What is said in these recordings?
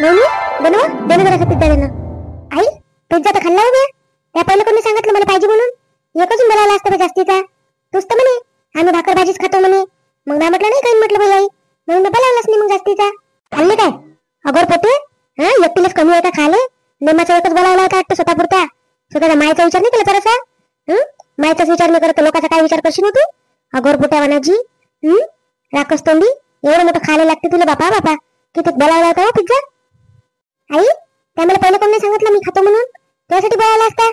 नाही बनवा देणं जरा पिझ्झा देणं. आई पिझ्झा तर खाल्ला होता त्या पहिले कोणी सांगितलं मला पाहिजे म्हणून. एकच बोलायला असतं जास्तीचा. तूच तर म्हणे आम्ही भाकर भाजीच खातो म्हणे. मग मी म्हटलं नाही काही म्हटलं बाई आई म्हणून मी बोलावलाच नाही मग जास्तीचा. खाल्ले काय अगर पोटे एकटीलाच कमी आहे का खाले. नेमाचा एकच बोलावला होता वाटतं स्वतःपुरता. स्वतःचा मायचा विचार नाही केला जरासा. मायचाच विचार नाही करत लोकांचा काय विचार करशील तू अगोर पोट्या वानाची. राकस तोंडी एवढं मोठं खायला लागते तुला बापा बापा. किती बोलावला होता हो पिझ्झा. आई त्यामुळे पहिले कोणी सांगितलं मी खातो म्हणून. त्यासाठी बोलावला असता.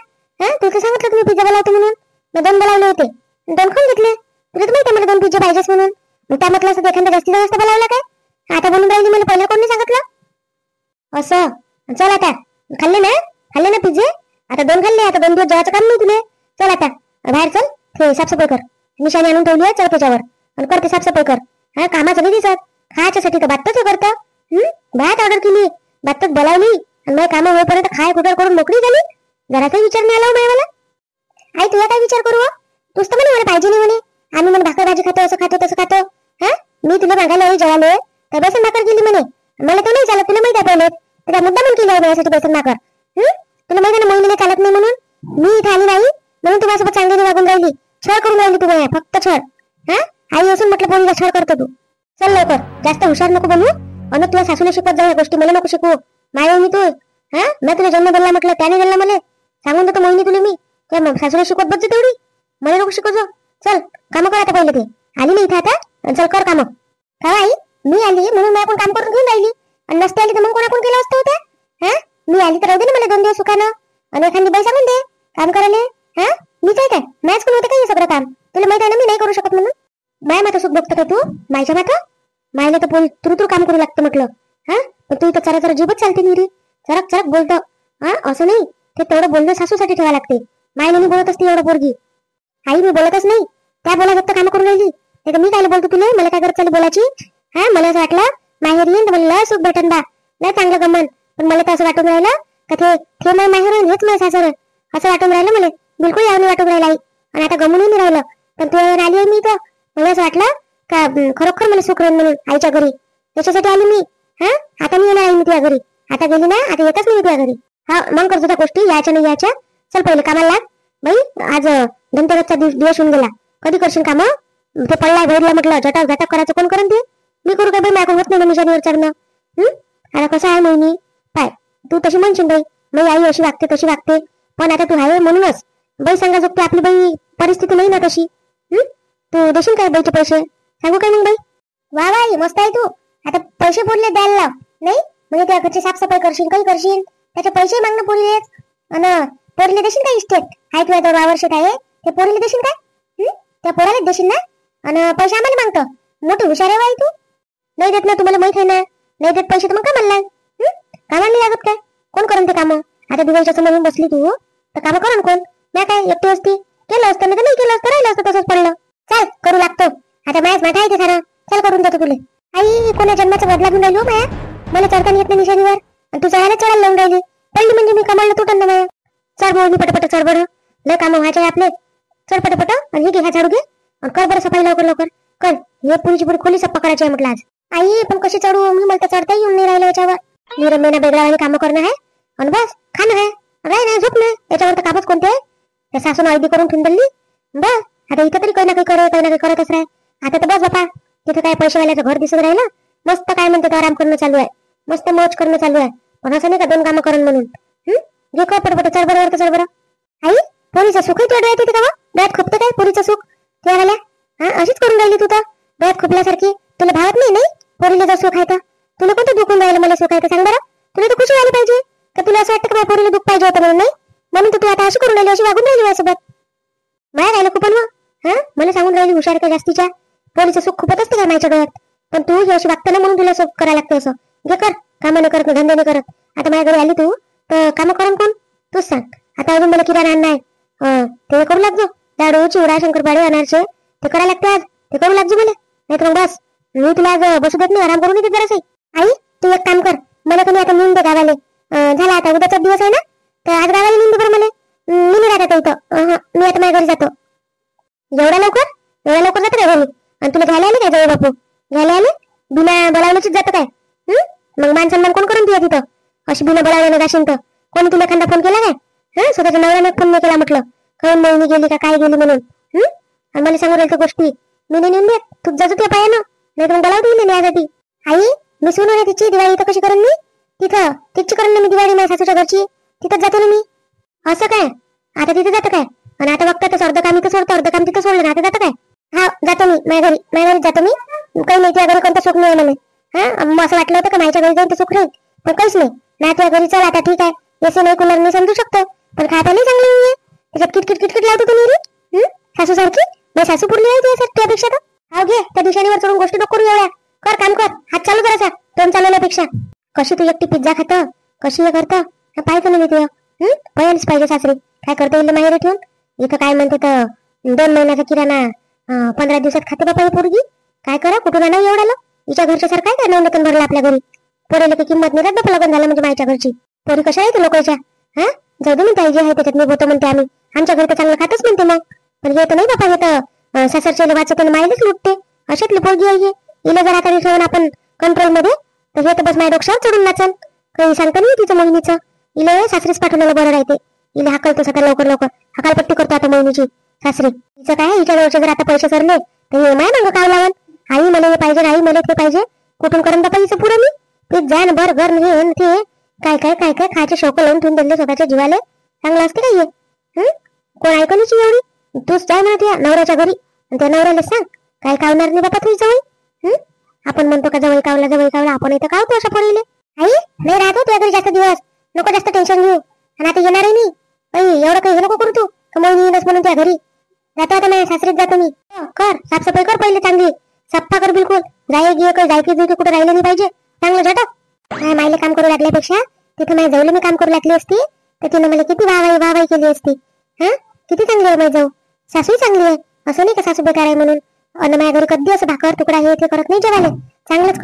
तुला सांगितलं तुम्ही पिझ्झा बोलावतो म्हणून. मी 2 बोलावले होते 2 खाऊन घेतले. तुला तर माहिती मला 2 पिझ्झा पाहिजेच म्हणून. मग त्या म्हटलं असं एखादा जास्तीत जास्त बोलावला काय. आता बनवून राहिली मला पहिले कोणी सांगितलं असं. चल आता खाल्ले ना पिझ्झे. आता 2 खाल्ले आता 2 दिवस जेवायचं काम नाही तुले. चल आता बाहेर चल ते साफसफाई कर. निशाणी आणून ठेवली आहे चल त्याच्यावर आणि करते साफसफाई कर. कामाचं नाही दिसत खायच्यासाठी तर बातच करतं. भात ऑर्डर केली बातच बोलावली आणि माझ्या कामं होईपर्यंत खाय कुठं करून मोकळी झाली. जराचा विचार नाही आला मला. आई तुला काय विचार करू तूच तर म्हणे मला पाहिजे नाही म्हणे. आम्ही मग भाकर भाजी खातो असं खातो तसं खातो. मी तुला मागायला जेवायला तर बेसन भाकर केली म्हणे. मला तर नाही चालत तुला माहिती आहे पहिले त्या मुद्दा पण केली आहे माझ्यासाठी बेसन भाकर. तुला माहिती ना महिन्याने चालत नाही म्हणून मी इथे आली नाही म्हणून तुम्हाला चांगली वागून राहिली. छळ करून राहिली तू माझ्या फक्त छळ. आई असून म्हटलं पोरीला छळ करतो तू. चल लवकर जास्त हुशार नको बनवू. आणि तुला सासूला शिकवत जाऊ या गोष्टी मला नको शिकवू. माय मी तू मी तुला जन्म दिला म्हटलं त्याने दिला मला सांगून देतो मोहिनी तुला मी. त्या सासूला शिकवत बघ तेवढी मला नको शिकवतो. चल काम कर आता पहिले. ते आली नाही इथे आता चल कर काम. का आई मी आली म्हणून मी आपण काम करून घेऊन राहिली आणि नसते आली तर मग कोणाकोण केलं असतं होतं. मी आली तर राहू दे ना मला 2 दिवस सुखानं आणि एखादी बाई सांगून दे काम करायला. मीच आहे काय मॅच कोण होतं काय सगळं काम. तुला माहिती आहे ना मी नाही करू शकत म्हणून. माय माता सुख बघतो का तू मायच्या माता. मायला तर तुरतुर काम करू लागतं म्हटलं. पण तू इथं जरा जीवच चालते निरी चरक चरक बोलतो. असं नाही ते तेवढं बोलणं सासूसाठी ठेवा लागते. मायने मी बोलत असते एवढं पोरगी. आई मी बोलतच नाही त्या बोला फक्त काम करून राहिली. ते मी काय बोलतो तुला मला काय करत चालली बोलायची. मला असं वाटलं माहेर येईन तर मला सुख भेटन बा नाही चांगलं गमन. पण मला तर असं वाटून राहिलं का ते माझ्या माहेर हेच माझ्या सासर असं वाटून राहिलं मला. बिलकुल यावं वाटून राहिलं आई. आणि आता गमूनही नाही राहिलं. पण तू आली आहे मी तर मला असं वाटलं का खरोखर मला सुख राहील म्हणून आईच्या घरी. त्याच्यासाठी आली मी. आता मी येणार आई मी तुझ्या घरी. आता गेली ना आता येतच नाही तुझ्या घरी. मग करतो त्या गोष्टी यायच्या नाही यायच्या. चल पहिले कामाला लाग बाई. आज धनतेरसचा दिवस होऊन गेला. कधी करशील काम. ते पडला भेटला म्हटलं झटक झटक करायचं कोण करून ते. मी करू का बाई माझ्याकडून होत नाही निशाणीवर चढणं. आता कसं आहे मोहिनी पाय तू तशी म्हणशील बाई मी आई अशी वागते तशी वागते. पण आता तू आहे म्हणूनच बाई सांगा जोगते आपली बाई परिस्थिती नाही ना तशी. तू देशील काय बाईचे पैसे सांगू काय मग बाई. वा बाई मस्त आहे तू. आता पैसे बोलले द्यायला लाव नाही म्हणजे त्या घरची साफसफाई करशील काही करशील त्याचे पैसे मागणं पोरीलेच. आणि पोरीले देशील काय इस्टेट आहे तुझ्या जवळ आवश्यक आहे ते पोरीले देशील काय. त्या पोरालाच देशील ना आणि पैसे आम्हाला मागतो. मोठी हुशार आहे बाई तू. नाही देत ना तुम्हाला माहित आहे ना. नाही देत पैसे तर मग कामाला लाग. कामाला नाही लागत काय कोण करून ते काम. आता दिवाळीच्या समोर बसली तू तर काम करून कोण. मी काय एकटी असती केलं असतं नाही तर नाही केलं असतं राहिलं असतं तसंच पडलं. चल करू लागतो आता माझ्याच माठ आहे ते सारं. चल करून जातो तुले. आई कोणा जन्माचा बदला घेऊन राहिलो माया. मला चढता येत नाही निशाणीवर आणि तू चढायला लावून राहिली. पडली म्हणजे मी कमालला तुटन ना माया. चढ बोल मी पटपट चढ बरं लय काम व्हायचे आपले. चढ पटपट आणि हे घे ह्या झाडू घे आणि कर बरं सफाई लवकर लवकर कर. हे पुरीची पुरी खोली सप्पा करायची आहे म्हटलं आज. आई पण कशी चढू मी मला चढता येऊन नाही राहिलं याच्यावर. निरमेना बेगळा आणि कामं करणं आहे आणि बस खाणं आहे राही नाही झोप नाही याच्यावर तर कामच कोणते आहे. त्या सासून अगदी करून ठेवून दिली बस. आता इथं तरी काही ना काही करतच राह. आता तर बस बापा तिथं काय पैशावाल्याचं घर दिसत राहिलं मस्त काय म्हणते आराम करणं चालू आहे मस्त मौज करणं चालू आहे. पण असं नाही का 2 कामं करण म्हणून. घे कर पटपट चढ बरोबर चढ बरं. आई पोरीचं सुखही तुझ्या डोळ्यात येते का डोळ्यात खुपते काय पोरीचं सुख तुझ्या अशीच करून राहिली तू तर डोळ्यात खुपल्यासारखी. तुला भावत नाही नाही पोरीला जर सुख आहे तर. तुला कोणतं दुखून राहिलं मला सुख आहे तर सांग बरं. तुला तर खुशी व्हायला पाहिजे का तुला असं वाटतं का पोरीला दुःख पाहिजे होतं म्हणून नाही म्हणून तू आता अशी करून राहिली अशी वागून राहिली माझ्यासोबत. माया राहिलं खूप मला सांगून राहिली हुशार का जास्तीच्या. पोरीचं सुख खूपच असते का माझ्या डोळ्यात. पण तू ही अशी वागतं ना म्हणून तुला सुख करायला लागतं असं. घे कर कामाने करत धंदे नाही करत. आता माझ्या घरी आली तू तर कामं करून कोण तूच सांग. आता अजून मला किराणा आणणार ते करू लागतो. लाडू चिवडा शंकरपाळे अनारसे ते करायला लागते आज ते करू लागतो मला. नाही तर बस मी तुला आज बसू देत नाही आराम करून देत जरासं. आई तू एक काम कर मला तुम्ही आता नेऊन दे गावाले. झाला आता उद्याचा दिवस आहे ना तर आज गावाला नेऊन दे बरं मला. मी नाही राहत इथं. मी आता माझ्या घरी जातो. एवढ्या लवकर जातो काय घरी. आणि तुला घ्यायला आले काय जाऊ बापू घ्यायला आले बिना बोलावल्याचीच जातं काय. मग मान सन्मान कोण करून तुझ्या तिथं. अशी बिना बोलावल्यानं जाशील तर कोणी तुला एखादा फोन केला काय? हा, स्वतःच्या नवऱ्याने फोन नाही केला म्हटलं काही मोहिनी गेली का काय गेली म्हणून. आणि मला सांगू राहिली गोष्टी मी नाही नेऊन देत. तू जातो त्या पायानं, नाही तर मग बोलावते मी न्यायासाठी. आई मी सुनू रे तिची दिवाळी तर कशी करून मी तिथं तिची करून ना मी दिवाळी माझ्या सासूच्या घरची तिथंच जातो ना मी. असं काय आता तिथे जातं काय? आणि आता बघता तर अर्ध काम इथं सोडतं अर्ध काम तिथं सोडलं ना आता जातं काय? हा जातो मी माझ्या घरी जातो मी. काही नाही त्या घरी कोणतं सुख नाही मला. हा मग असं वाटलं होतं का माझ्या घरी जाऊन तर सुख राहील पण काहीच नाही ना. तुझ्या घरी चल आता ठीक आहे एसी नाही कूलर नाही समजू शकतो पण खाता नाही चांगली नाहीये. त्याच्यात किटकिट किटकिट लावतो तुम्ही रे सासू सारखी. मी सासू पुरली आहे तुझ्यापेक्षा तर. हा घे त्या दिवसांवर चढून गोष्टी नको करू एवढ्या. कर काम कर हात चालू करायचा तोंड चालवण्यापेक्षा. कशी तू एकटी पिझ्झा खातं कशी हे करतं पाहायचं ना मी तुझं. पळायलाच पाहिजे सासरी काय करता येईल माहेरी ठेवून. इथं काय म्हणते तर 2 महिन्याचा किराणा 15 दिवसात खाते बापा ही पोरगी. काय करा कुठून आणावं एवढ्याला. हिच्या घरच्या सारखं काय नवनतन भरलं आपल्या घरी. पोरेला काही किंमत नाही राहत लग्न झालं म्हणजे मायच्या घरची. पोरी कशा आहे लोकांच्या. हा जाऊ दे म्हणते आई जे आहे त्याच्यात मी बोलतो म्हणते आम्ही. आमच्या घरी तर चांगलं खातच म्हणते मग. पण हे तर नाही बापा हे तर सासरच्या वाचत मायलाच लुटते. अशातली पोरगी आहे हे. हिला जर आता ठेवून आपण कंट्रोल मध्ये तर हे तर बस माझ्या डोक्यावर चढून नाचन. काही सांगता नाही तिचं मोहिनीचं. हिला सासरीच पाठवण्याला बरं राहते. हिला हाकलतो स्वतः लवकर हकालपट्टी करतो आता मोहिनीची सासरी. हिचं काय हिच्या जवळचे जर आता पैसे सरले तर हे माय मागं काय लावण. आई मला हे पाहिजे आई मला ते पाहिजे कुठून करून बापा हिचं पुरं मी. पिझ्झा न बर्गर हे ते काय काय काय काय खायचे शौक लावून ठेवून दिले स्वतःच्या जीवाले. चांगलं असते काय हे. कोण ऐकूनच एवढी. तूच जाय ना त्या नवऱ्याच्या घरी त्या नवऱ्याला सांग काय कावणार नाही बापा तुझी जवळ. आपण म्हणतो का जवळ कावला आपण इथं कावतो अशा पोरीले. आई नाही राहतो तुझ्या घरी जास्त दिवस नको जास्त टेन्शन घेऊ. आणि आता येणारही नाही एवढं काही नको करू तू मोहिनी येईनच म्हणून त्या घरी जातो आता माझ्या सासरीत जातो मी. कर साफसफाई कर पहिले चांगली सप्पा कर बिलकुल. जाय गिय काही जायकी जुळकी कुठे राहिलं नाही पाहिजे चांगलं झटक. माझ्या मायले काम करू लागल्यापेक्षा तिथे माझ्या जाऊला मी काम करू लागली असती तर तिने मला किती वाहवाई केली असती. हा किती चांगली आहे माझी जाऊ. सासूही चांगली आहे असं नाही का सासू बेकार आहे म्हणून. आणि माझ्या घरी कधी असं भाकर तुकडा हे ते करत नाही जेवायला. चांगलंच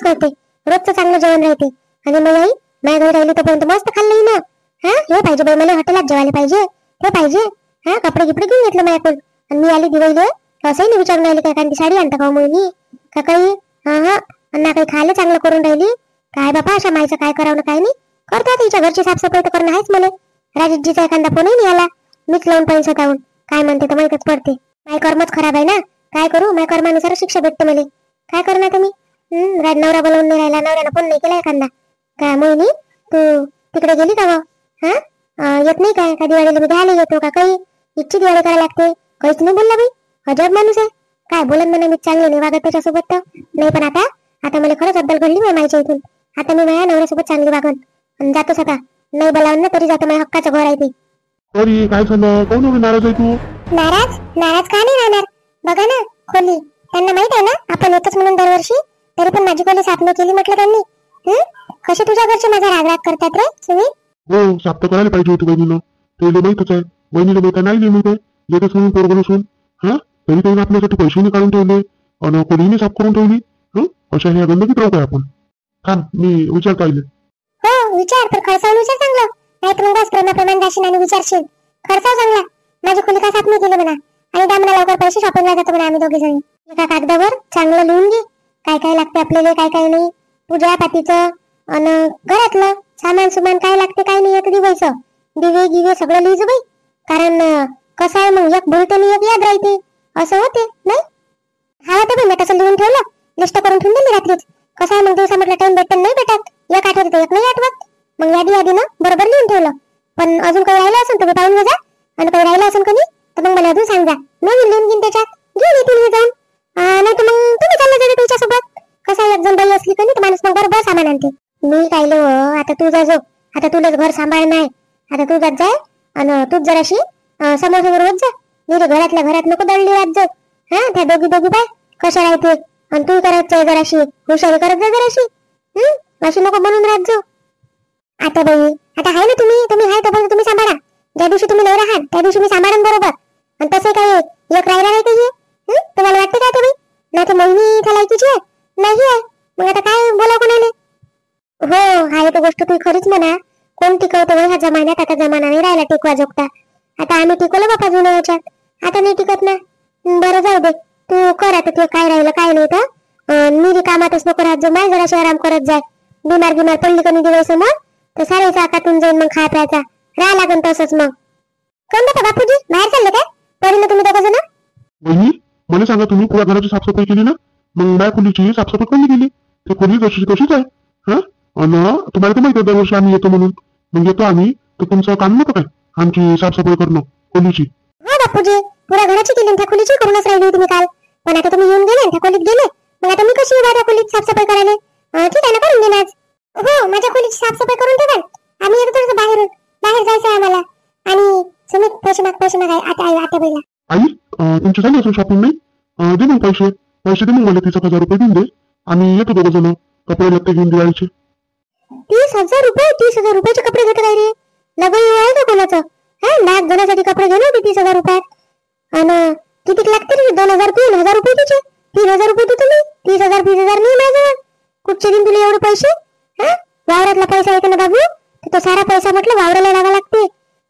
करते रोजचं चांगलं जेवण राहते. आणि मग आई माझ्या घरी राहिली तोपर्यंत मस्त खाल्लं ना. हा हे पाहिजे बाई मला हॉटेलात जेवायला पाहिजे हे पाहिजे. हा कपडे गिपडे घेऊन घेतलं माझ्याकडून. आणि मी आली दिवाळीला असंही नाही विचारून राहिली काय एखादी साडी आणता का मोहिनी का काही. हा ना काही खायला चांगलं करून राहिली काय बापा अशा मायचं काय करावं काय नाही. करतात तिच्या घरची साफसफाई तर करणं आहेच मला. राजेशजीचा एखादा फोनही नाही आला मीच लावून पाहिजे स्वतःहून. काय म्हणते तर माहितच पडते. माझे कर्मच खराब आहे ना काय करू. माझ्या कर्मानुसार शिक्षा भेटते मला. काय करू ना तुम्ही. नवरा बोलवून नाही राहिला नवऱ्याला फोन नाही केला एखादा. काय मोहिनी तू तिकडे गेली का व. हा येत नाही काय का दिवाळीला मी घ्यायला येतो का काही. इच्छी दिवाळी करायला लागते काहीच नाही बोलला बाई. अजब माणूस आहे. काय बोलत म्हणा मी चांगले नाही वागत त्याच्यासोबत तर नाही. पण आता मला खरंच अद्दल घडली माझ्या इथून. आता मी माझ्या नवऱ्यासोबत चांगली वागन जातोच आता. नाही बोलावून ना तरी जातो माझ्या हक्काचं घर आहे ते. अरे काय झालं कोण नाराज आहे तू. नाराज का नाही राहणार. बघा ना खोली त्यांना माहित आहे ना आपण येतोच म्हणून दरवर्षी. तरी पण माझी खोली साफ नाही केली म्हटलं त्यांनी. कसे तुझ्या घरचे माझा राग करतात रे तुम्ही. हो साफ तर करायला पाहिजे होती बहिणीनं. तुला माहितच आहे बहिणीला माहित नाही लिहिलं काय येतच म्हणून पोरगं नसून. हा तरी त्यांनी आपल्यासाठी पैसे काढून ठेवले आणि खोलीने साफ करून ठेवली. अशा ह्या गंदगीत राहू काय आपण. थांब मी विचार पाहिले. हो विचार तर खर्चावून विचार चांगला नाही तर मग प्रेमाप्रमाणे जाशील आणि विचारशील. खर्चाव चांगला माझी खोली का साफ नाही केली म्हणा. आणि त्या म्हणा लवकर पैसे शॉपिंगला जातो म्हणा आम्ही दोघे जण. एका कागदावर चांगलं लिहून घे काय काय लागते आपल्याला काय काय नाही. पूजा पातीचं आणि घरातलं सामान सुमान काय लागते काय नाही एक दिवायचं दिवे गिवे सगळं लिहिजो बाई. कारण कसं आहे मग एक भूलते नाही एक याद राहते असं होते नाही. हा होते बाई मी तसं लिहून ठेवलं लिस्ट करून ठेवून दिली रात्रीच. कसं आहे मग दिवसा म्हटलं टाइम भेटत नाही भेटत एक आठवत एक नाही आठवत. मग यादीनं बरोबर लिहून ठेवलं. पण अजून काही राहिलं असेल तुम्ही पाहून जा. आणि काही राहिलं असेल कधी तर मग मला अजून सांगा मी लिहून घेईन त्याच्यात घेऊन येतील हे जाऊन. नाही तर मग तुम्ही चालले जाते तुमच्यासोबत. कसं एक जण बाई असली कधी तर माणूस मग बरोबर सामान आणते. मी कायलो आता तू जा जो आता तुलाच घर सांभाळ नाही. आता तू जात जाय आणि तूच जराशी समोर होत जा. मी घरातल्या घरात नको दळली राहत जाऊ. हा त्या दोघी पाय कशा राहते आणि तू करत जाय जराशी हुशारी करत जा जराशी. अशी नको बनून राहत जाऊ. आता बाई आता आहे ना तुम्ही आहे तोपर्यंत तुम्ही सांभाळा. ज्या दिवशी तुम्ही नाही राहाल त्या दिवशी मी सांभाळून बरोबर. आणि तसे काय एक राहिला नाही काही तुम्हाला वाटते का तुम्ही नाही तर मोहिनी इथं लायकीची आहे नाही आहे. मग आता काय बोलाव कोणाले. हो आहे तर गोष्ट तू खरीच म्हणा. कोण टिकवतो ह्या जमान्यात. आता जमाना नाही राहिला टिकवा जोगता. आता आम्ही टिकवलं बापा जुन्या याच्यात आता नाही टिकत ना. बरं जाऊ दे तू कर आता ते काय राहिलं काय नाही तर मी कामातच नको राहत जाऊ. माझ्या जराशी आराम करत जाय बिमार गिमार पडली कमी दिवसमोर तर सारेचा आकातून जाईन मग खाय प्यायचा राहा लागन तसंच मग. कोण बापा बापूजी बाहेर चालले काय परीनं तुम्ही दोघं जण? वहिनी मला सांगा, तुम्ही पुऱ्या घराची साफसफाई केली ना? मग माझ्या खोलीची साफसफाई कोणी केली? ते खोली जशी तशीच आहे. हा आणि तुम्हाला तर माहिती आहे दरवर्षी आम्ही येतो म्हणून. मग येतो आम्ही तर तुमचं काम नव्हतं काय आमची साफसफाई करणं खोलीची? हो बापूजी पुऱ्या घराची केली त्या खोलीची करूनच राहिली होती मी काल. पण आता तुम्ही येऊन गेले त्या खोलीत गेले मग आता मी कशी येऊ त्या खोलीत साफसफाई करायला? ठीक आहे ना करून देईन आज. हो माझ्या खोलीची साफसफाई करून ठेवाल. आम्ही येतो थोडंसं बाहेरून बाहेर जायचं आहे आम्हाला. आणि सुमित पैसे माग आता बैला. आई तुमची झाली असेल शॉपिंग नाही? दे मग पैसे दे मग मला 30,000 रुपये देऊन दे. आम्ही येतो दोघं जण कपडे लत्ते घेऊन दिवाळीचे. 30,000 रुपये? 30,000 रुपयाचे कपडे घेतो काय रे? लगन आहे का कोणाचं? हा 10 जणांसाठी कपडे घेऊन होते 30,000 रुपयात. आणि किती लागते रे? 2,000 3,000 रुपये तुझे. 3,000 रुपये तू तुम्ही 30,000 नाही माझ्याजवळ. कुठचे दिन तुला एवढे पैसे? हा वावरातला पैसा येतो ना बाबू तो सारा पैसा म्हटलं वावराला लावा लागते.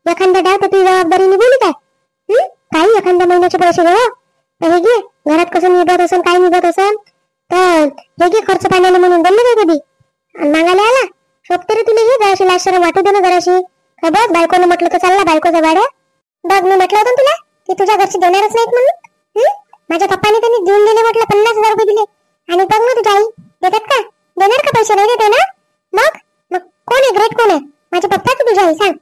एखादा डाव तर तुझी जबाबदारी निघून काय? काही एखाद्या महिन्याचे पैसे घे तर हे घे घरात कसं निघत असेल काय निघत असेल तर हे घे खर्च पाण्याला म्हणून बोलले काय कधी? आणि मागायला आला शोभते रे तुला हे जराशी लाशर वाटू दे ना जराशी. का बघ बायकोनं म्हटलं तर चालला बायकोचा गाड्या. बघ मी म्हटलं होतं तुला की तुझ्या घरची देणारच नाहीत म्हणून. माझ्या पप्पाने त्यांनी देऊन दिले म्हटलं 50,000 रुपये दिले. आणि बघ ना तुझ्या आई देतात का? देणार का पैसे? नाही देते ना. मग कोण आहे ग्रेट? कोण आहे माझ्या पप्पा की तुझ्या आई? सांग.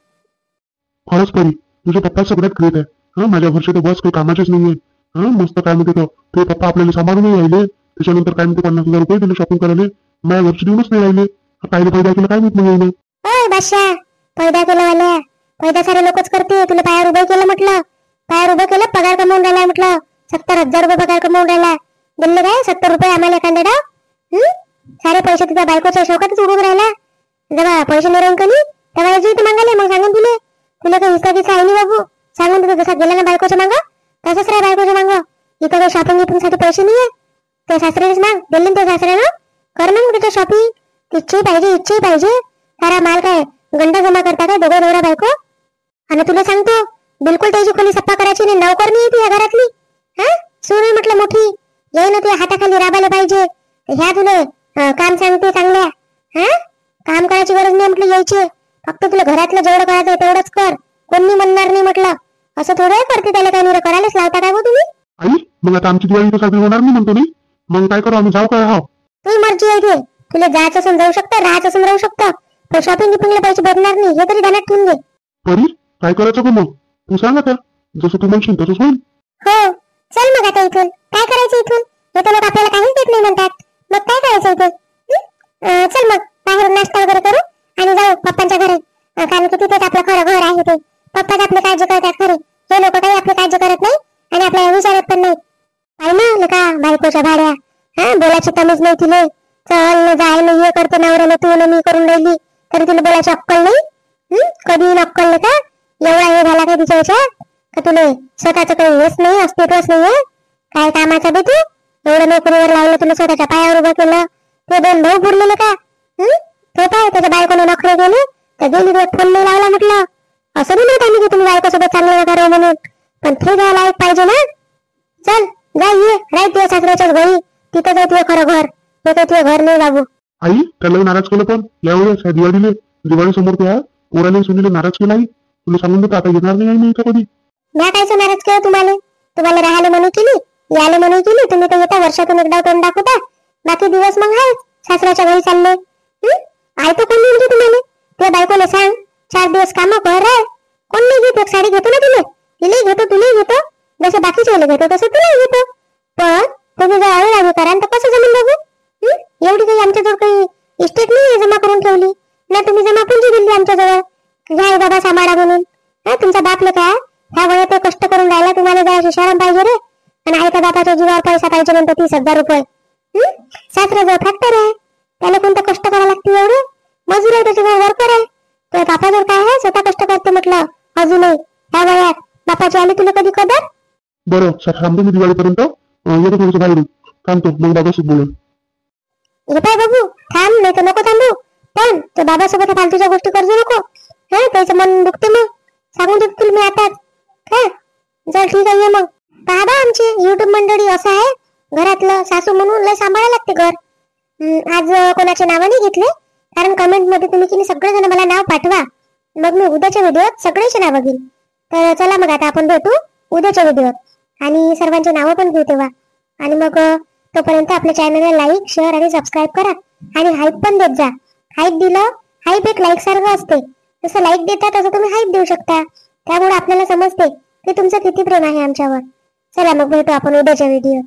खरंच परी तुझे पप्पा सगळ्यात ग्रेट आहे. हा माझ्या घरचे तर बस काही कामाचेच नाहीये. हा मस्त काय म्हणते ते पप्पा आपल्याला सांभाळून नाही राहिले. त्याच्यानंतर काय म्हणते 50,000 रुपये दिले शॉपिंग करायला. माझ्या घरचे देऊनच नाही राहिले. काय पैदा केलं काय माहित नाही. ओय बादशाह पैदा केलं वाल्या पैदा सारे लोकच करते. तुला पायावर उभं केलं म्हटलं पायावर उभं केलं पगार कमवून राहिला म्हटलं 70,000 रुपये पगार कमवून राहिला. दिले काय 70 रुपये आम्हाला एखाद्या डाव? सारे पैसे तुझ्या बायकोच्या शौकातच उडून राहिला. जेव्हा पैसे नाही कमी तेव्हा याची मागायला मग सांगून तुला काही हिस्सा किस्सा आहे नाही बाबू. सांगून तुझं जसा गेला ना बायकोच्या मागं तसंच राहा बायकोच्या मागं. इथं काही शॉपिंग साठी पैसे नाहीये त्या सासऱ्यानेच माग दिले त्या सासऱ्यानं. कर ना मग तिथं शॉपिंग. इच्छाही पाहिजे सारा माल काय गंडा जमा करता काय दोघं नवरा बायको? आणि तुला सांगतो बिलकुल त्याची खोली सप्पा करायची नाही. नोकर नाही ती या घरातली. हा सून म्हटलं मोठी येई ना तुझ्या हाताखाली राबायला पाहिजे. ह्या तुला काम सांगते चांगल्या. हा काम करायची गरज नाही म्हटलं यायचे. फक्त तुला घरातलं जेवढं करायचं तेवढंच कर. कोणी म्हणणार नाही म्हटलं. असं थोडं करते त्याला काही नाही करायलाच लावता काय तुम्ही? आई मग आता आमची दिवाळी तर साजरी होणार नाही म्हणतो नाही. मग काय करू आम्ही जाऊ काय? हा तुझी मर्जी आहे ते. तुला जायचं असून जाऊ शकतं राहायचं असून राहू शकतं. पण शॉपिंग गिपिंगला पैसे भेटणार नाही हे तरी ध्यानात ठेवून घे. परी काय करायचं का मग तू सांग आता. जसं तू म्हणशील तसंच होईल. हो चल मग आता इथून काय करायचं? इथून हे तर लोक आपल्याला काहीच देत नाही म्हणतात. मग काय करायचं इथून? चल मग बाहेर नाश्ता वगैरे करू आणि जाऊ पप्पांच्या घरी. कारण की तिथेच आपलं खरं घर आहे ते. पप्पाच आपली काळजी करतात खरे. हे लोक काही आपली काळजी करत नाही आणि आपल्याला विचारत पण नाही. पाहिलं ना का बायकोच्या भाड्या हा बोलायची तमीज नाही तिले. चल न जाय न हे करते नवऱ्याला तू न मी करून राहिली तरी तिला बोलायची अक्कल नाही. कधी अक्कल का एवढा हे झाला काय तिच्या याच्यात का तुला स्वतःच काही हेच नाही अस्तित्वच नाहीये काय कामाचा बे तू? एवढं नोकरीवर लावलं तुला स्वतःच्या पायावर उभं केलं. ते 2 भाऊ पुरलेले का? तो काय त्याच्या बायकोने नोकरी केली तर गेली फोन नाही लावला म्हटलं. असं नाही म्हणत आम्ही की तुम्ही बायकोसोबत चांगलं करा म्हणून पण ते द्यायला लायक पाहिजे ना. चल जा ये राहत तुझ्या सासऱ्याच्याच घरी. तिथं जाऊ तुझं खरं घर. ते काही तुझं घर नाही बाबू. आई त्याला नाराज केलं पण यावेळेस दिवाळी समोर त्या पोराने सुनीले नाराज केला. आई तुला सांगून देतो आता येणार नाही मी इथं कधी. म्या कायचं नाराज केलं तुम्हाला राहायला म्हणून केली यायला म्हणून केली. तुम्ही तर येता वर्षातून एकदा तोंड दाखवता बाकी दिवस मग आहे सासऱ्याच्या घरी चालले. आई तर कोण म्हणजे तुम्हाला त्या बायकोला सांग 4 दिवस काम कर. कोण नाही घेतो? एक साडी घेतो ना तिला घेतो तुलाही घेतो जसं बाकीच्या घेतो तसं तुलाही घेतो. पण तुम्ही जर अळी लागू करा तर कसं जमीन बाबू? एवढी काही आमच्याजवळ काही इस्टेट नाही जमा करून ठेवली ना. तुम्ही जमा पुंजी दिली आमच्याजवळ घ्या बाबा सांभाळा म्हणून. तुमचा बापले काय ह्या वयात कष्ट करून राहिला तुम्हाला जरा शरम पाहिजे रे. आणि आई तर बापाच्या जीवावर पैसा पाहिजे म्हणतो 30,000 रुपये. सासऱ्याजवळ फॅक्टर आहे त्याला कोणतं कष्ट करायला लागते एवढे? मजूर आहे त्याच्याजवळ वर्कर आहे. तर बापाजवळ काय आहे स्वतः कष्ट करते म्हटलं अजूनही ह्या वयात. बापाची आली तुला कधी कदर? बरं थांबतो मी दिवाळीपर्यंत येतो थोडंसं बाहेरून थांबतो मग बाबासोबत बोलेन. हे पाय बाबू थांब नाही तर नको थांबू. पण तो बाबासोबत फालतूच्या गोष्टी करू नको. त्याचं मन दुखते मग सांगून देतो तुला मी आताच. चल ठीक आहे ये मग. पहा बा आमची युट्यूब मंडळी असं आहे घरातलं सासू म्हणून लय सांभाळायला लागते घर. आज कोणाचे नाव नाही घेतले कारण कमेंट मध्ये तुम्ही की सगळेजण मला नाव पाठवा, मग मी उद्याच्या व्हिडिओत सगळ्याचे नाव घेईन. तर चला मग आता आपण भेटू उद्याच्या व्हिडिओत आणि सर्वांचे नावं पण घेऊ तेव्हा. आणि मग तोपर्यंत आपल्या चॅनलला लाईक, शेअर आणि सबस्क्राईब करा आणि हाईप पण देत जा. हाईप दिलं, हाईप एक लाईक सारखं असते, जसं लाईक देता तसं तुम्ही हाईप देऊ शकता. त्यामुळे आपल्याला समजते की तुमचं किती प्रेम आहे आमच्यावर. चला मग भेटू आपण उद्याच्या व्हिडिओ.